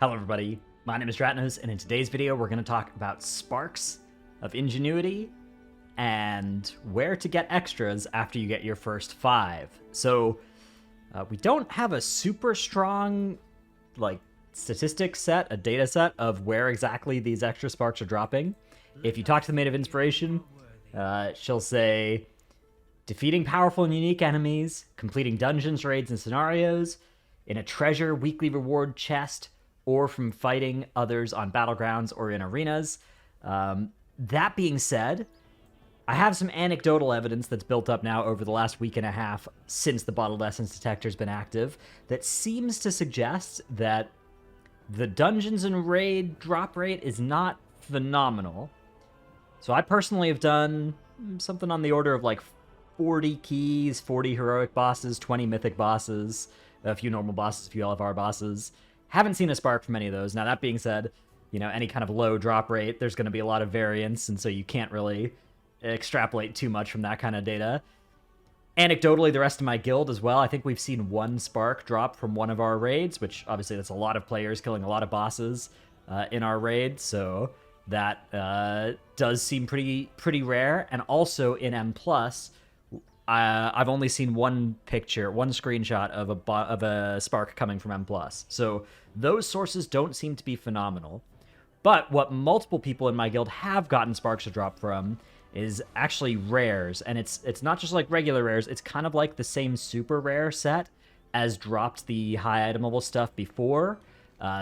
Hello everybody, my name is Dratnos, and in today's video we're going to talk about sparks of ingenuity and where to get extras after you get your first 5. So we don't have a super strong statistics set, a data set of where exactly these extra sparks are dropping. If you talk to the Maid of Inspiration, she'll say defeating powerful and unique enemies, completing dungeons, raids, and scenarios, in a treasure weekly reward chest, or from fighting others on battlegrounds or in arenas. That being said, I have some anecdotal evidence that's built up now over the last week and a half since the Bottled Essence Detector's been active that seems to suggest that the dungeons and raid drop rate is not phenomenal. So I personally have done something on the order of like 40 keys, 40 heroic bosses, 20 mythic bosses, a few normal bosses, a few LFR bosses. Haven't seen a spark from any of those. Now, that being said, you know, any kind of low drop rate, there's going to be a lot of variance, and so you can't really extrapolate too much from that kind of data. Anecdotally, the rest of my guild as well, I think we've seen 1 spark drop from one of our raids, which obviously that's a lot of players killing a lot of bosses in our raid, so that does seem pretty rare. And also in M+, I've only seen one screenshot of a spark coming from M+. So those sources don't seem to be phenomenal. But what multiple people in my guild have gotten sparks to drop from is actually rares. And it's not just like regular rares, it's kind of like the same super rare set as dropped the high item level stuff before.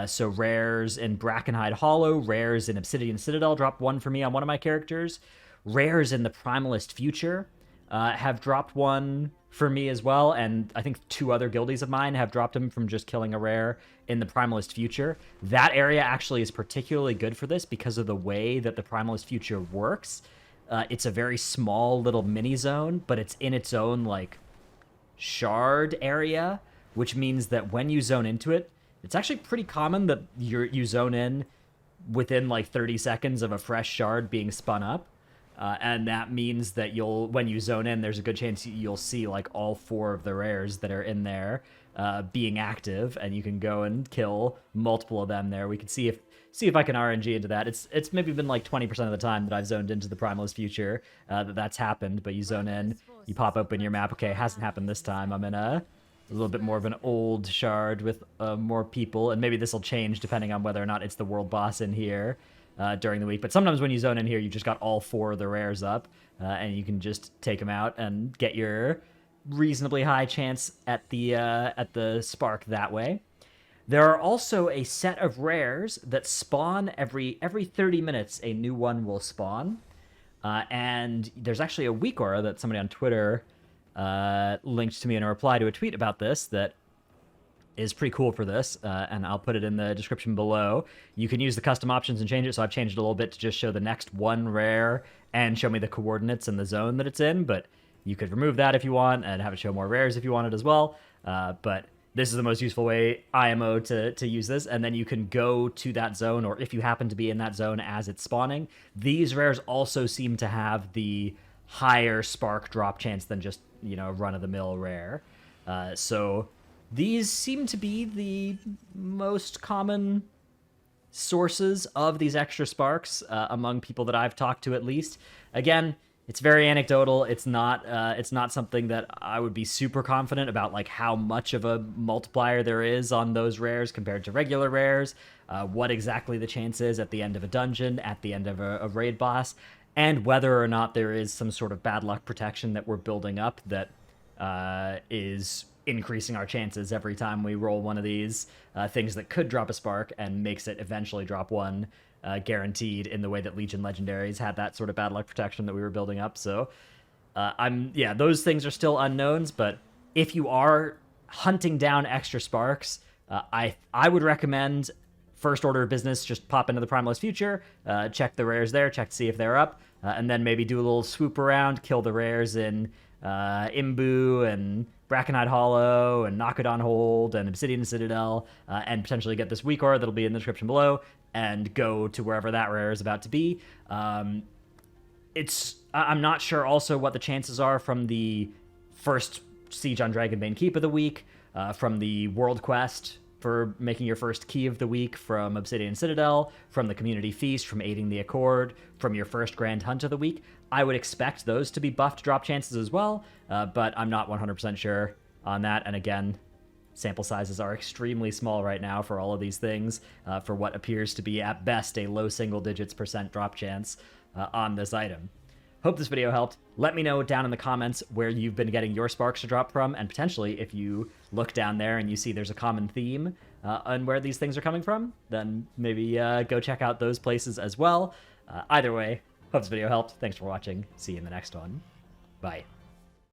So rares in Brackenhide Hollow, rares in Obsidian Citadel dropped 1 for me on one of my characters. Rares in the Primalist Future have dropped 1 for me as well, and I think 2 other guildies of mine have dropped them from just killing a rare in the Primalist Future. That area actually is particularly good for this because of the way that the Primalist Future works. It's a very small little mini zone, but it's in its own like shard area, which means that when you zone into it, it's actually pretty common that you zone in within like 30 seconds of a fresh shard being spun up. And that means that when you zone in, there's a good chance you'll see like all 4 of the rares that are in there being active, and you can go and kill multiple of them there. We can see if I can RNG into that. It's maybe been like 20% of the time that I've zoned into the Primalist Future that's happened, but you zone in, you pop open your map. Okay, it hasn't happened this time. I'm in a little bit more of an old shard with more people, and maybe this will change depending on whether or not it's the world boss in here during the week. But sometimes when you zone in here, you just got all 4 of the rares up, and you can just take them out and get your reasonably high chance at the spark that way. There are also a set of rares that spawn every 30 minutes. A new one will spawn, and there's actually a weak aura that somebody on Twitter linked to me in a reply to a tweet about this that is pretty cool for this, and I'll put it in the description below. You can use the custom options and change it, so I've changed it a little bit to just show the next 1 rare and show me the coordinates and the zone that it's in, but you could remove that if you want and have it show more rares if you wanted as well. But this is the most useful way, IMO, to use this, and then you can go to that zone, or if you happen to be in that zone as it's spawning. These rares also seem to have the higher spark drop chance than just, you know, run-of-the-mill rare. So these seem to be the most common sources of these extra sparks among people that I've talked to, at least. Again, it's very anecdotal. It's not something that I would be super confident about, like how much of a multiplier there is on those rares compared to regular rares, what exactly the chance is at the end of a dungeon, at the end of a raid boss, and whether or not there is some sort of bad luck protection that we're building up that is increasing our chances every time we roll one of these things that could drop a spark and makes it eventually drop 1 guaranteed, in the way that Legion Legendaries had that sort of bad luck protection that we were building up. So those things are still unknowns, but if you are hunting down extra sparks, I would recommend, first order of business, just pop into the Primalist Future, check the rares there, check to see if they're up, and then maybe do a little swoop around, kill the rares in Imbu and Brackenhide Hollow and Knockadon Hold and Obsidian Citadel, and potentially get this weak aura that'll be in the description below, and go to wherever that rare is about to be. I'm not sure also what the chances are from the first Siege on Dragonbane Keep of the week, from the World Quest for making your first key of the week from Obsidian Citadel, from the Community Feast, from aiding the Accord, from your first Grand Hunt of the week. I would expect those to be buffed drop chances as well, but I'm not 100% sure on that. And again, sample sizes are extremely small right now for all of these things, for what appears to be at best a low single digits % drop chance on this item. Hope this video helped. Let me know down in the comments where you've been getting your sparks to drop from, and potentially if you look down there and you see there's a common theme on where these things are coming from, then maybe go check out those places as well. Either way, hope this video helped. Thanks for watching. See you in the next one. Bye.